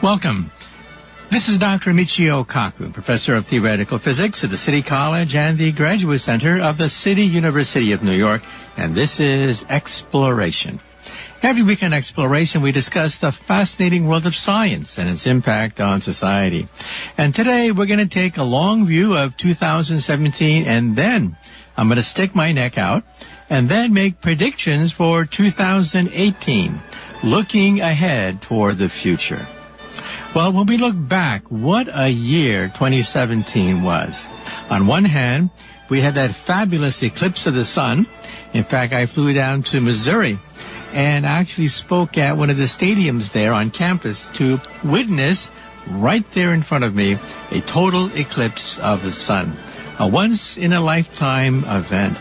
Welcome. This is Dr. Michio Kaku, Professor of Theoretical Physics at the City College and the Graduate Center of the City University of New York, and this is Exploration. Every week on Exploration, we discuss the fascinating world of science and its impact on society. And today, we're going to take a long view of 2017, and then I'm going to stick my neck out and then make predictions for 2018, looking ahead toward the future. Well, when we look back, what a year 2017 was. On one hand, we had that fabulous eclipse of the sun. In fact, I flew down to Missouri and actually spoke at one of the stadiums there on campus to witness right there in front of me a total eclipse of the sun, a once-in-a-lifetime event.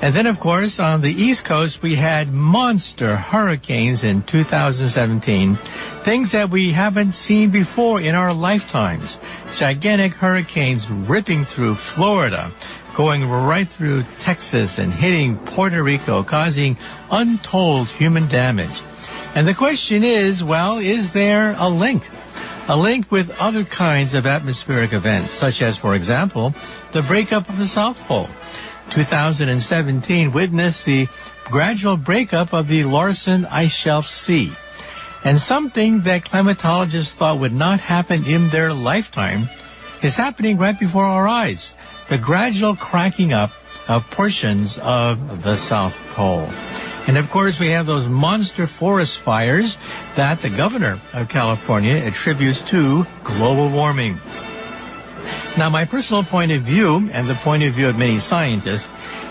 And then, of course, on the East Coast, we had monster hurricanes in 2017, things that we haven't seen before in our lifetimes. Gigantic hurricanes ripping through Florida, going right through Texas and hitting Puerto Rico, causing untold human damage. And the question is, well, is there a link? A link with other kinds of atmospheric events, such as, for example, the breakup of the South Pole. 2017 witnessed the gradual breakup of the Larsen Ice Shelf Sea. And something that climatologists thought would not happen in their lifetime is happening right before our eyes. The gradual cracking up of portions of the South Pole. And of course, we have those monster forest fires that the governor of California attributes to global warming. Now, my personal point of view, and the point of view of many scientists,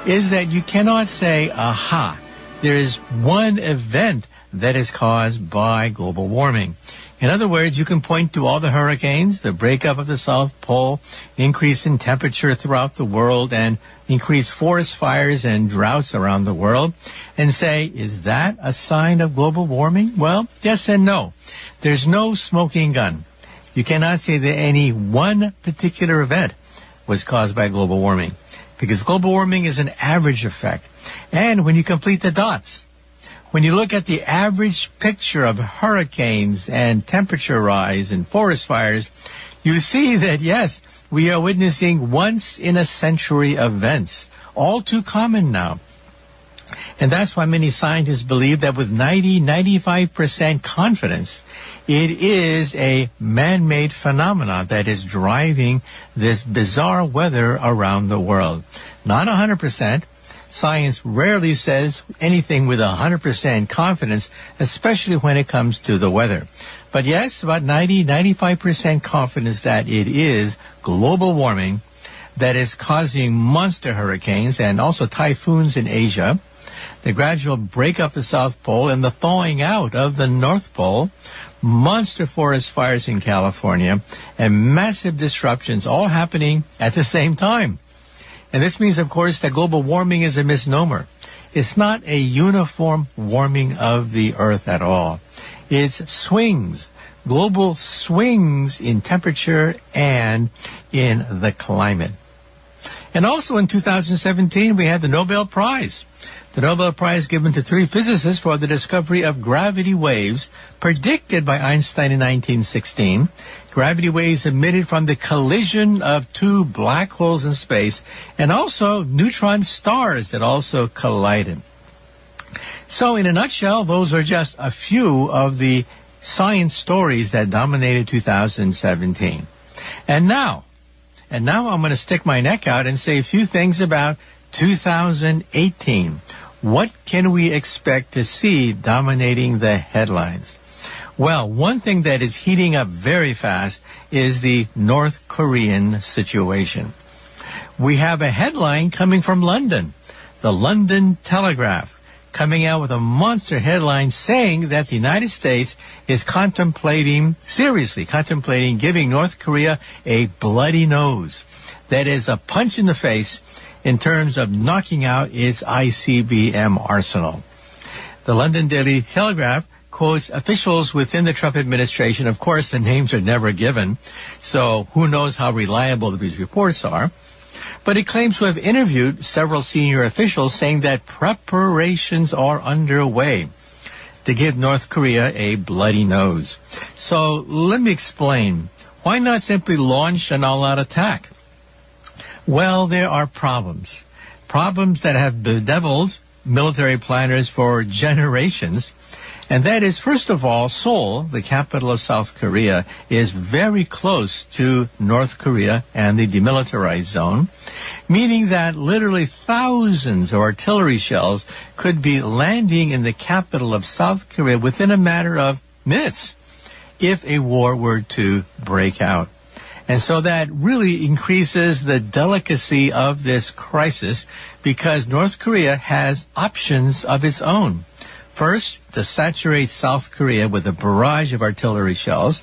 is that you cannot say, aha, there is one event that is caused by global warming. In other words, you can point to all the hurricanes, the breakup of the South Pole, increase in temperature throughout the world, and increased forest fires and droughts around the world, and say, is that a sign of global warming? Well, yes and no. There's no smoking gun. You cannot say that any one particular event was caused by global warming, because global warming is an average effect. And when you complete the dots, when you look at the average picture of hurricanes and temperature rise and forest fires, you see that, yes, we are witnessing once-in-a-century events, all too common now. And that's why many scientists believe that with 95% confidence, it is a man-made phenomenon that is driving this bizarre weather around the world. Not 100%. Science rarely says anything with 100% confidence, especially when it comes to the weather. But yes, about 95% confidence that it is global warming that is causing monster hurricanes and also typhoons in Asia, the gradual breakup of the South Pole and the thawing out of the North Pole, monster forest fires in California, and massive disruptions all happening at the same time. And this means, of course, that global warming is a misnomer. It's not a uniform warming of the Earth at all. It's swings, global swings in temperature and in the climate. And also in 2017, we had the Nobel Prize. The Nobel Prize given to 3 physicists for the discovery of gravity waves predicted by Einstein in 1916. Gravity waves emitted from the collision of 2 black holes in space, and also neutron stars that also collided. So in a nutshell, those are just a few of the science stories that dominated 2017. And now I'm going to stick my neck out and say a few things about 2018. What can we expect to see dominating the headlines? Well, one thing that is heating up very fast is the North Korean situation. We have a headline coming from London, the London Telegraph, coming out with a monster headline saying that the United States is seriously contemplating giving North Korea a bloody nose. That is a punch in the face in terms of knocking out its ICBM arsenal. The London Daily Telegraph quotes officials within the Trump administration. Of course, the names are never given, so who knows how reliable these reports are. But it claims to have interviewed several senior officials saying that preparations are underway. to give North Korea a bloody nose. So let me explain. Why not simply launch an all-out attack? Well, there are problems. Problems that have bedeviled military planners for generations. And that is, first of all, Seoul, the capital of South Korea, is very close to North Korea and the demilitarized zone, meaning that literally thousands of artillery shells could be landing in the capital of South Korea within a matter of minutes if a war were to break out. And so that really increases the delicacy of this crisis because North Korea has options of its own. First, to saturate South Korea with a barrage of artillery shells.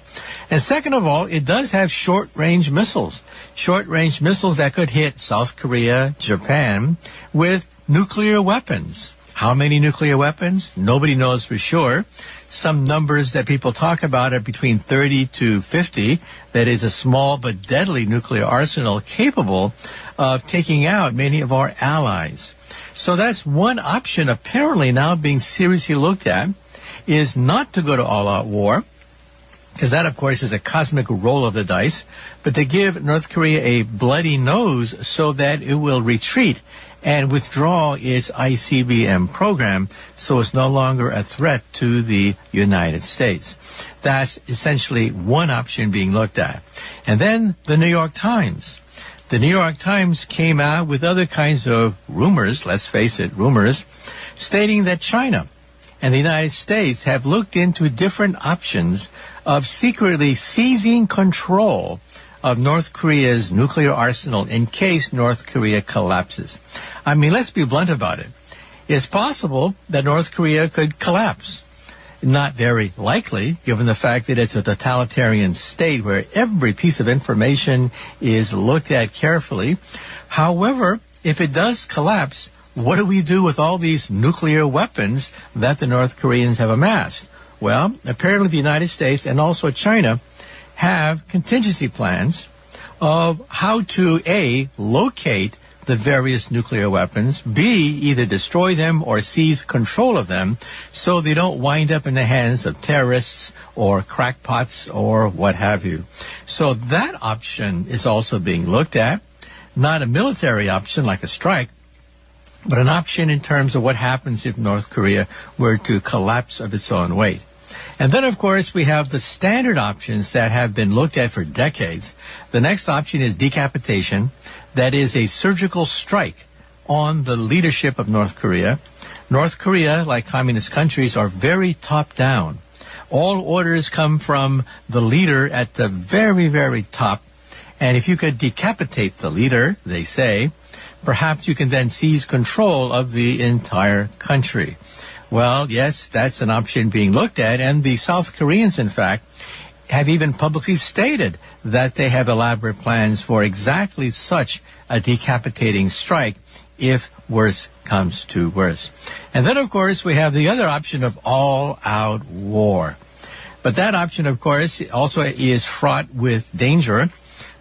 And second of all, it does have short-range missiles. Short-range missiles that could hit South Korea, Japan, with nuclear weapons. How many nuclear weapons? Nobody knows for sure. Some numbers that people talk about are between 30 to 50. That is a small but deadly nuclear arsenal capable of taking out many of our allies. So that's one option apparently now being seriously looked at, is not to go to all-out war, because that, of course, is a cosmic roll of the dice, but to give North Korea a bloody nose so that it will retreat and withdraw its ICBM program so it's no longer a threat to the United States. That's essentially one option being looked at. And then the New York Times. The New York Times came out with other kinds of rumors, let's face it, rumors, stating that China and the United States have looked into different options of secretly seizing control of North Korea's nuclear arsenal in case North Korea collapses. I mean, let's be blunt about it. It's possible that North Korea could collapse. Not very likely, given the fact that it's a totalitarian state where every piece of information is looked at carefully. However, if it does collapse, what do we do with all these nuclear weapons that the North Koreans have amassed? Well, apparently the United States and also China have contingency plans of how to, A, locate the various nuclear weapons, B, either destroy them or seize control of them so they don't wind up in the hands of terrorists or crackpots or what have you. So that option is also being looked at, not a military option like a strike, but an option in terms of what happens if North Korea were to collapse of its own weight. And then, of course, we have the standard options that have been looked at for decades. The next option is decapitation. That is a surgical strike on the leadership of North Korea. North Korea, like communist countries, are very top-down. All orders come from the leader at the very, very top. And if you could decapitate the leader, they say, perhaps you can then seize control of the entire country. Well, yes, that's an option being looked at, and the South Koreans, in fact, have even publicly stated that they have elaborate plans for exactly such a decapitating strike if worse comes to worse. And then, of course, we have the other option of all-out war. But that option, of course, also is fraught with danger.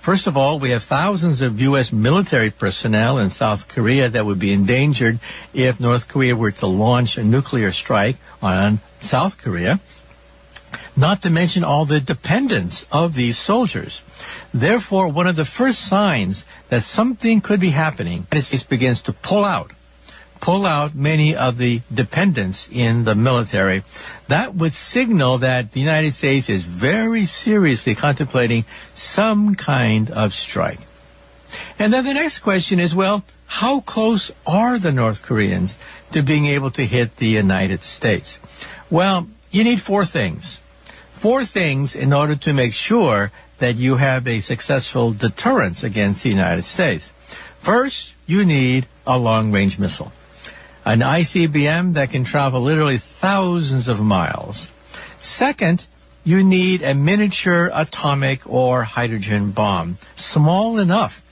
First of all, we have thousands of U.S. military personnel in South Korea that would be endangered if North Korea were to launch a nuclear strike on South Korea, not to mention all the dependents of these soldiers. Therefore, one of the first signs that something could be happening is it begins to pull out many of the dependents in the military. That would signal that the United States is very seriously contemplating some kind of strike. And then the next question is, well, how close are the North Koreans to being able to hit the United States? Well, you need four things. Four things in order to make sure that you have a successful deterrence against the United States. First, you need a long-range missile. An ICBM that can travel literally thousands of miles. Second, you need a miniature atomic or hydrogen bomb, small enough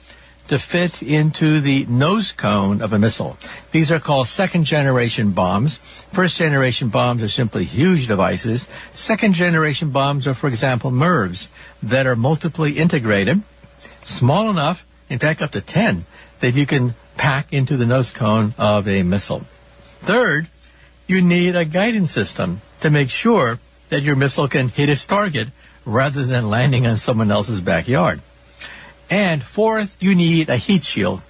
to fit into the nose cone of a missile. These are called second-generation bombs. First-generation bombs are simply huge devices. Second-generation bombs are, for example, MIRVs that are multiply integrated, small enough, in fact up to 10, that you can pack into the nose cone of a missile. Third, you need a guidance system to make sure that your missile can hit its target rather than landing on someone else's backyard. And fourth, you need a heat shield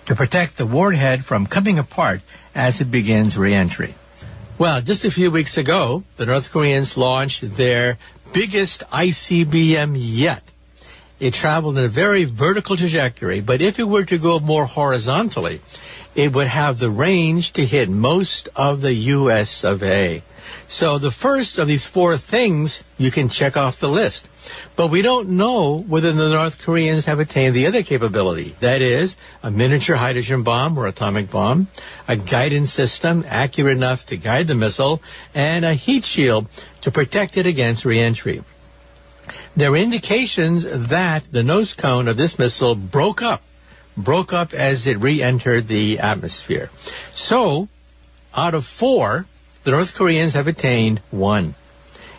to protect the warhead from coming apart as it begins re-entry. Well, just a few weeks ago, the North Koreans launched their biggest ICBM yet. It traveled in a very vertical trajectory, but if it were to go more horizontally, it would have the range to hit most of the U.S. of A. So the first of these four things you can check off the list. But we don't know whether the North Koreans have attained the other capability. That is, a miniature hydrogen bomb or atomic bomb, a guidance system accurate enough to guide the missile, and a heat shield to protect it against re-entry. There are indications that the nose cone of this missile broke up as it re-entered the atmosphere. So, out of four, the North Koreans have attained one.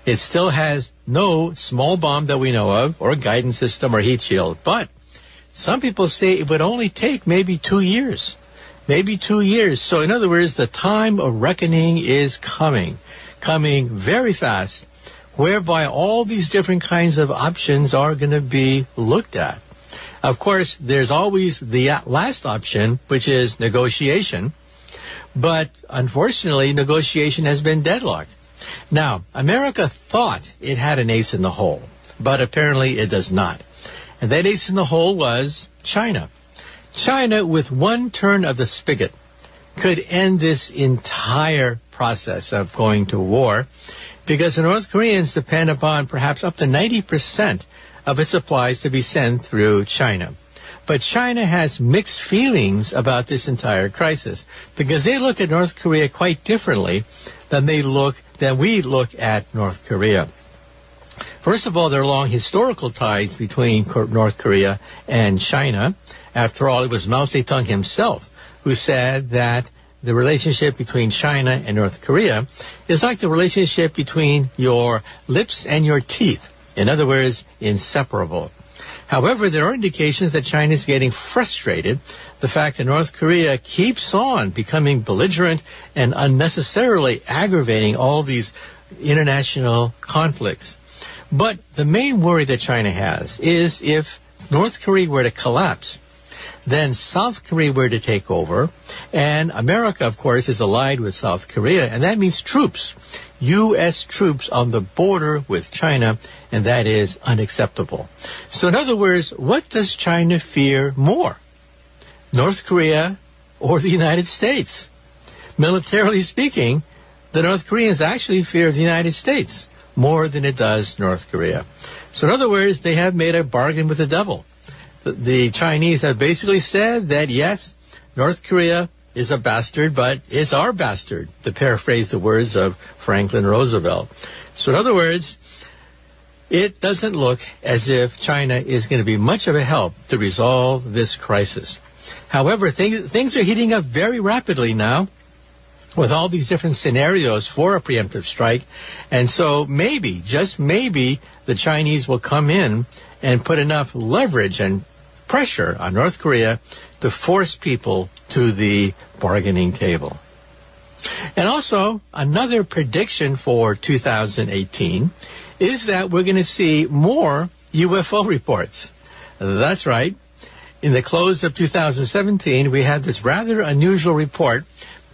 It still has no small bomb that we know of, or guidance system or heat shield. But some people say it would only take maybe 2 years. Maybe 2 years. So in other words, the time of reckoning is coming very fast, whereby all these different kinds of options are going to be looked at. Of course, there's always the last option, which is negotiation. But unfortunately, negotiation has been deadlocked. Now, America thought it had an ace in the hole, but apparently it does not. And that ace in the hole was China. China, with one turn of the spigot, could end this entire process of going to war, because the North Koreans depend upon perhaps up to 90% of its supplies to be sent through China. But China has mixed feelings about this entire crisis, because they look at North Korea quite differently than we look at North Korea. First of all, there are long historical ties between North Korea and China. After all, it was Mao Zedong himself who said that the relationship between China and North Korea is like the relationship between your lips and your teeth. In other words, inseparable. However, there are indications that China is getting frustrated. The fact that North Korea keeps on becoming belligerent and unnecessarily aggravating all these international conflicts. But the main worry that China has is if North Korea were to collapse, then South Korea were to take over, and America, of course, is allied with South Korea, and that means troops, U.S. troops on the border with China, and that is unacceptable. So in other words, what does China fear more? North Korea or the United States? Militarily speaking, the North Koreans actually fear the United States more than it does North Korea. So in other words, they have made a bargain with the devil. The Chinese have basically said that, yes, North Korea is a bastard, but it's our bastard, to paraphrase the words of Franklin Roosevelt. So in other words, it doesn't look as if China is going to be much of a help to resolve this crisis. However, things are heating up very rapidly now with all these different scenarios for a preemptive strike. And so maybe, just maybe, the Chinese will come in and put enough leverage and pressure on North Korea to force people to the bargaining table. And also, another prediction for 2018 is that we're going to see more UFO reports. That's right. In the close of 2017, we had this rather unusual report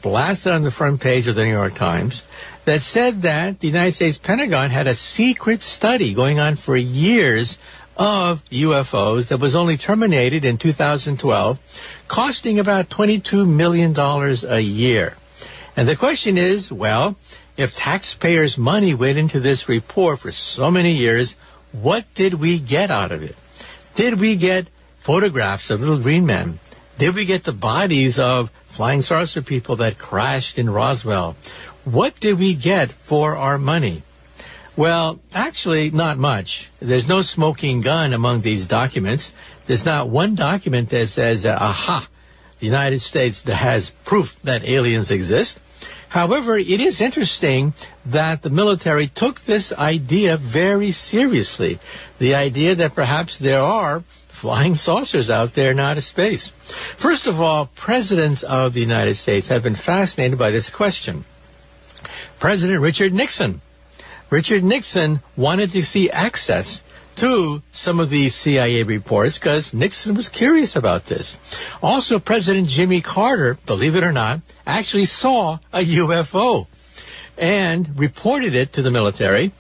blasted on the front page of the New York Times that said that the United States Pentagon had a secret study going on for years of UFOs that was only terminated in 2012, costing about $22 million a year. And the question is, well, if taxpayers' money went into this report for so many years, what did we get out of it? Did we get photographs of little green men? Did we get the bodies of flying saucer people that crashed in Roswell? What did we get for our money? Well, actually, not much. There's no smoking gun among these documents. There's not one document that says, aha, the United States has proof that aliens exist. However, it is interesting that the military took this idea very seriously. The idea that perhaps there are flying saucers out there in outer space. First of all, presidents of the United States have been fascinated by this question. President Richard Nixon. Richard Nixon wanted to see access to some of these CIA reports because Nixon was curious about this. Also, President Jimmy Carter, believe it or not, actually saw a UFO and reported it to the military.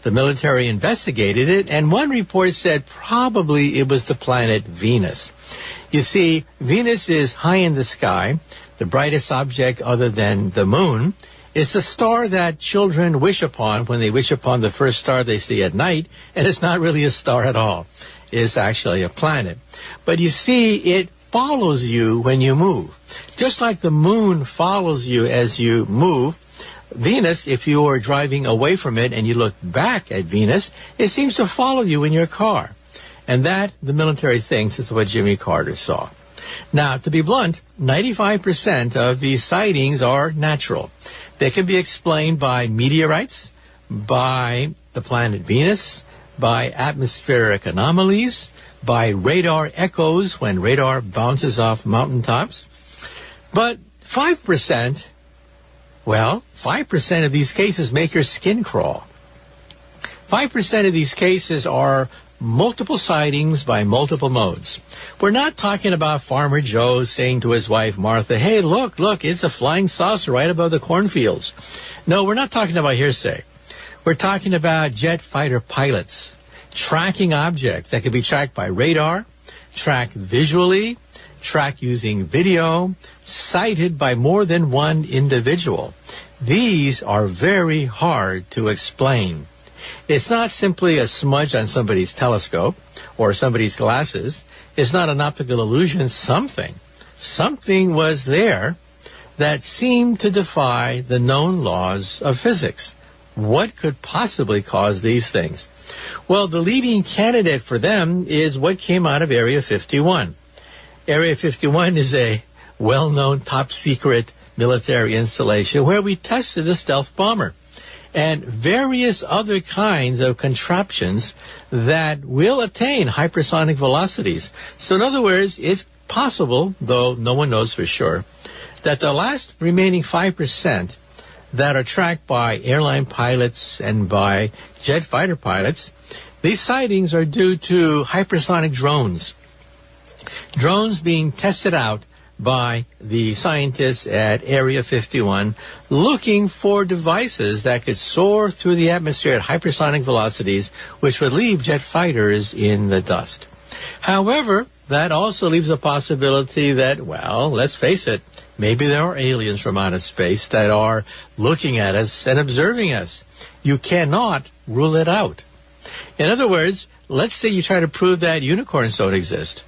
The military investigated it, and one report said probably it was the planet Venus. You see, Venus is high in the sky, the brightest object other than the moon. It's the star that children wish upon when they wish upon the first star they see at night, and it's not really a star at all. It's actually a planet. But you see, it follows you when you move. Just like the moon follows you as you move, Venus, if you are driving away from it and you look back at Venus, it seems to follow you in your car. And that, the military thinks, is what Jimmy Carter saw. Now, to be blunt, 95% of these sightings are natural. They can be explained by meteorites, by the planet Venus, by atmospheric anomalies, by radar echoes when radar bounces off mountaintops. But 5%, well, 5% of these cases make your skin crawl. 5% of these cases are multiple sightings by multiple modes. We're not talking about Farmer Joe saying to his wife, Martha, hey, look, it's a flying saucer right above the cornfields. No, we're not talking about hearsay. We're talking about jet fighter pilots tracking objects that can be tracked by radar, tracked visually, tracked using video, sighted by more than one individual. These are very hard to explain. It's not simply a smudge on somebody's telescope or somebody's glasses. It's not an optical illusion. Something was there that seemed to defy the known laws of physics. What could possibly cause these things? Well, the leading candidate for them is what came out of Area 51. Area 51 is a well-known top-secret military installation where we tested a stealth bomber and various other kinds of contraptions that will attain hypersonic velocities. So in other words, it's possible, though no one knows for sure, that the last remaining 5% that are tracked by airline pilots and by jet fighter pilots, these sightings are due to hypersonic drones. Drones being tested out by the scientists at Area 51 looking for devices that could soar through the atmosphere at hypersonic velocities, which would leave jet fighters in the dust. However, that also leaves a possibility that, well, let's face it, maybe there are aliens from outer space that are looking at us and observing us. You cannot rule it out. In other words, let's say you try to prove that unicorns don't exist.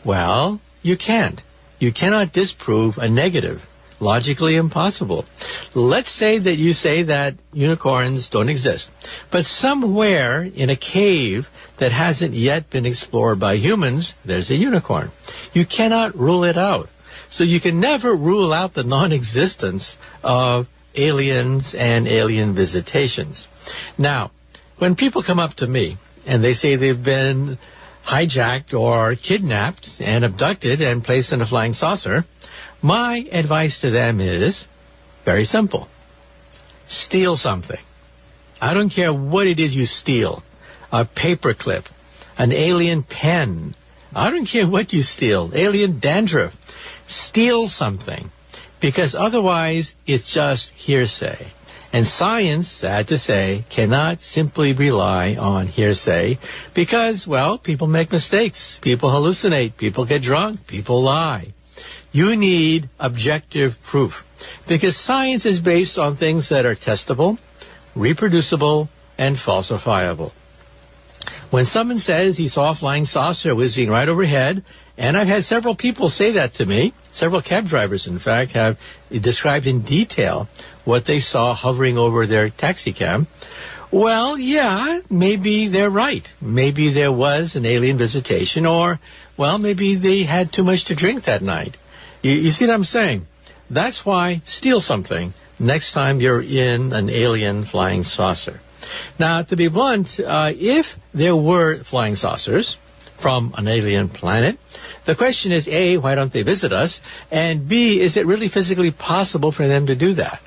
Well, you can't. You cannot disprove a negative. Logically impossible. Let's say that you say that unicorns don't exist, but somewhere in a cave that hasn't yet been explored by humans, there's a unicorn. You cannot rule it out. So you can never rule out the non-existence of aliens and alien visitations. Now, when people come up to me and they say they've been hijacked or kidnapped and abducted and placed in a flying saucer, my advice to them is very simple. Steal something. I don't care what it is you steal. A paperclip, an alien pen. I don't care what you steal. Alien dandruff. Steal something. Because otherwise it's just hearsay. And science, sad to say, cannot simply rely on hearsay because, well, people make mistakes. People hallucinate. People get drunk. People lie. You need objective proof because science is based on things that are testable, reproducible, and falsifiable. When someone says he saw a flying saucer whizzing right overhead, and I've had several people say that to me, several cab drivers, in fact, have described in detail what they saw hovering over their taxi cab. Well, yeah, maybe they're right. Maybe there was an alien visitation, or, well, maybe they had too much to drink that night. You see what I'm saying? That's why steal something next time you're in an alien flying saucer. Now, to be blunt, if there were flying saucers from an alien planet, the question is, A, why don't they visit us? And B, is it really physically possible for them to do that?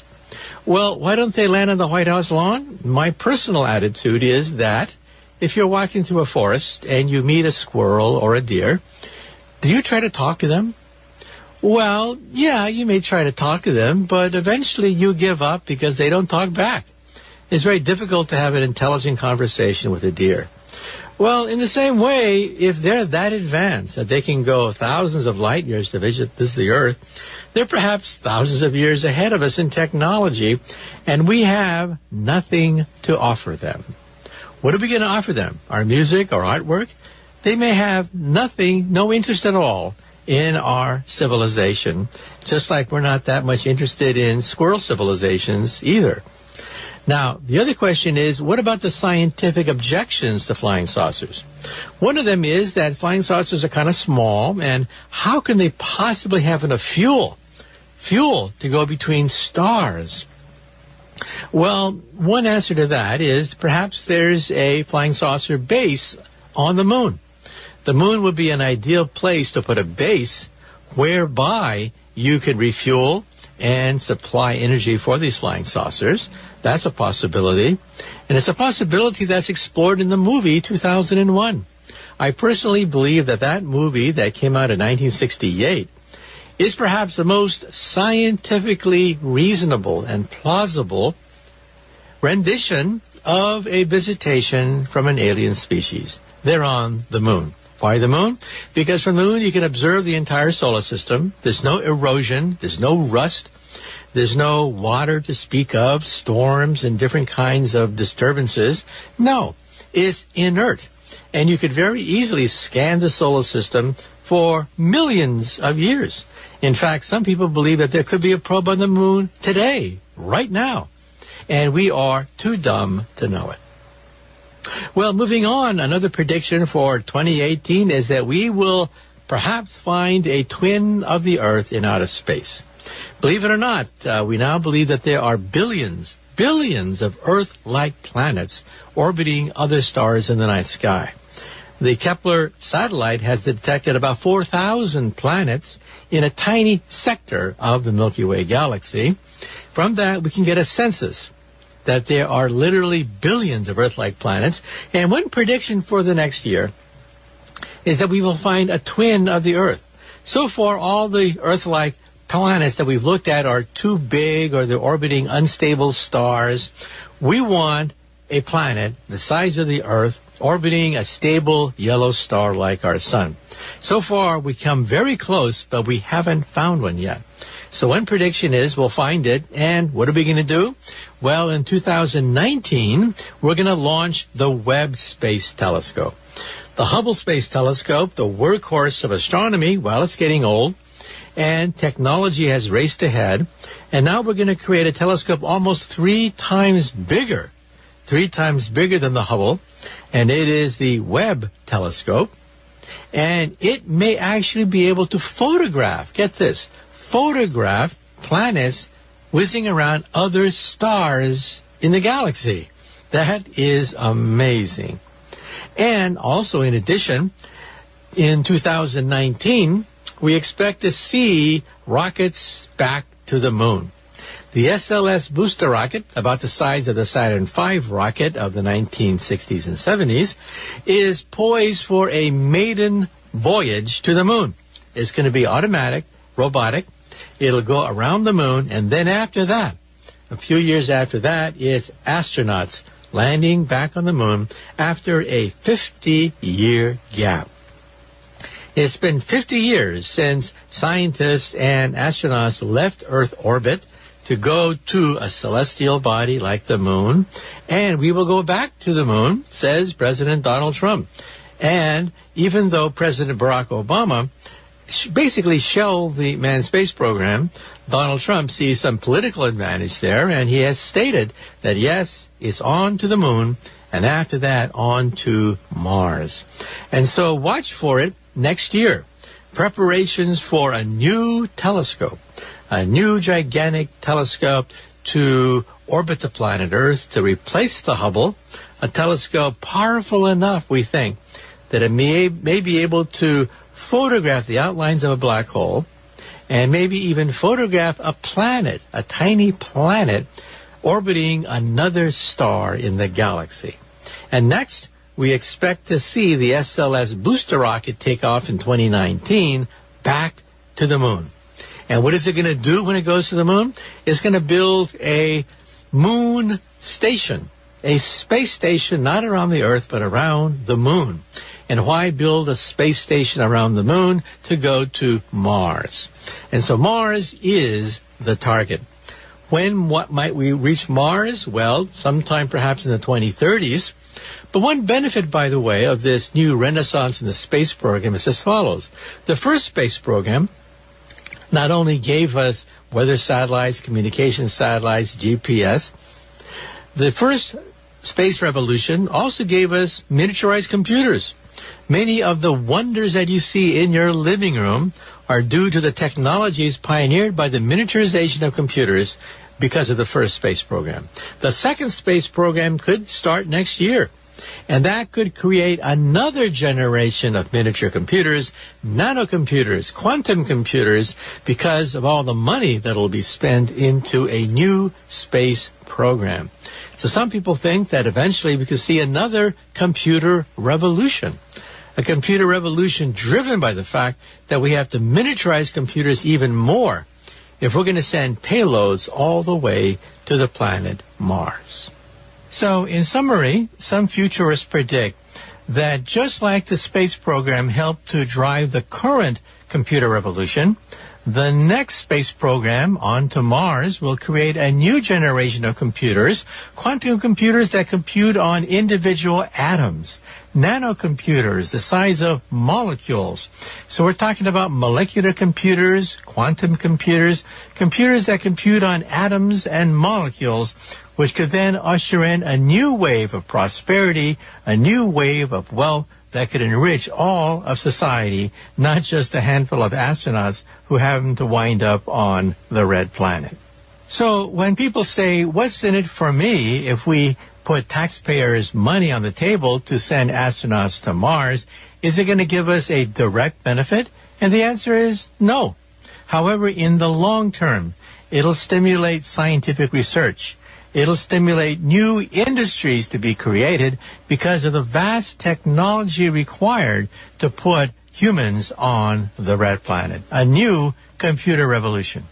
Well, why don't they land on the White House lawn? My personal attitude is that if you're walking through a forest and you meet a squirrel or a deer, do you try to talk to them? Well, yeah, you may try to talk to them, but eventually you give up because they don't talk back. It's very difficult to have an intelligent conversation with a deer. Well, in the same way, if they're that advanced that they can go thousands of light years to visit the Earth, they're perhaps thousands of years ahead of us in technology, and we have nothing to offer them. What are we going to offer them? Our music, our artwork? They may have nothing, no interest at all in our civilization, just like we're not that much interested in squirrel civilizations either. Now, the other question is, what about the scientific objections to flying saucers? One of them is that flying saucers are kind of small, and how can they possibly have enough fuel to go between stars? Well, one answer to that is perhaps there's a flying saucer base on the moon. The moon would be an ideal place to put a base whereby you could refuel and supply energy for these flying saucers. That's a possibility. And it's a possibility that's explored in the movie 2001. I personally believe that that movie that came out in 1968 is perhaps the most scientifically reasonable and plausible rendition of a visitation from an alien species. They're on the moon. Why the moon? Because from the moon you can observe the entire solar system. There's no erosion. There's no rust. There's no water to speak of, storms and different kinds of disturbances. No, it's inert. And you could very easily scan the solar system for millions of years. In fact, some people believe that there could be a probe on the moon today, right now. And we are too dumb to know it. Well, moving on, another prediction for 2018 is that we will perhaps find a twin of the Earth in outer space. Believe it or not, we now believe that there are billions of Earth-like planets orbiting other stars in the night sky. The Kepler satellite has detected about 4,000 planets in a tiny sector of the Milky Way galaxy. From that, we can get a census that there are literally billions of Earth-like planets. And one prediction for the next year is that we will find a twin of the Earth. So far, all the Earth-like planets that we've looked at are too big or they're orbiting unstable stars. We want a planet the size of the Earth orbiting a stable yellow star like our sun. So far, we come very close, but we haven't found one yet. So one prediction is we'll find it, and what are we going to do? Well, in 2019, we're going to launch the Webb Space Telescope. The Hubble Space Telescope, the workhorse of astronomy, well, it's getting old, and technology has raced ahead, and now we're going to create a telescope almost 3 times bigger than the Hubble, and it is the Webb Telescope, and it may actually be able to photograph, get this, photograph planets whizzing around other stars in the galaxy. That is amazing. And also, in addition, in 2019, we expect to see rockets back to the moon. The SLS booster rocket, about the size of the Saturn V rocket of the 1960s and 70s, is poised for a maiden voyage to the moon. It's going to be automatic, robotic. It'll go around the moon, and then after that, a few years after that, it's astronauts landing back on the moon after a 50-year gap. It's been 50 years since scientists and astronauts left Earth orbit to go to a celestial body like the moon, and we will go back to the moon, says President Donald Trump. And even though President Barack Obama basically shelved the manned space program, Donald Trump sees some political advantage there, and he has stated that, yes, it's on to the moon, and after that, on to Mars. And so watch for it next year. Preparations for a new telescope, a new gigantic telescope to orbit the planet Earth to replace the Hubble, a telescope powerful enough, we think, that it may be able to photograph the outlines of a black hole and maybe even photograph a planet, a tiny planet, orbiting another star in the galaxy. And next, we expect to see the SLS booster rocket take off in 2019 back to the moon. And what is it going to do when it goes to the moon? It's going to build a moon station, a space station not around the Earth but around the moon. And why build a space station around the moon? To go to Mars. And so Mars is the target. What might we reach Mars? Well, sometime perhaps in the 2030s. But one benefit, by the way, of this new renaissance in the space program is as follows. The first space program not only gave us weather satellites, communication satellites, GPS, the first space revolution also gave us miniaturized computers. Many of the wonders that you see in your living room are due to the technologies pioneered by the miniaturization of computers because of the first space program. The second space program could start next year, and that could create another generation of miniature computers, nanocomputers, quantum computers, because of all the money that will be spent into a new space program. So some people think that eventually we could see another computer revolution. A computer revolution driven by the fact that we have to miniaturize computers even more if we're going to send payloads all the way to the planet Mars. So, in summary, some futurists predict that just like the space program helped to drive the current computer revolution, the next space program onto Mars will create a new generation of computers, quantum computers that compute on individual atoms, nanocomputers the size of molecules. So we're talking about molecular computers, quantum computers, computers that compute on atoms and molecules, which could then usher in a new wave of prosperity, a new wave of wealth that could enrich all of society, not just a handful of astronauts who happen to wind up on the red planet. So when people say, what's in it for me if we put taxpayers' money on the table to send astronauts to Mars, is it going to give us a direct benefit? And the answer is no. However, in the long term, it'll stimulate scientific research. It'll stimulate new industries to be created because of the vast technology required to put humans on the red planet. A new computer revolution.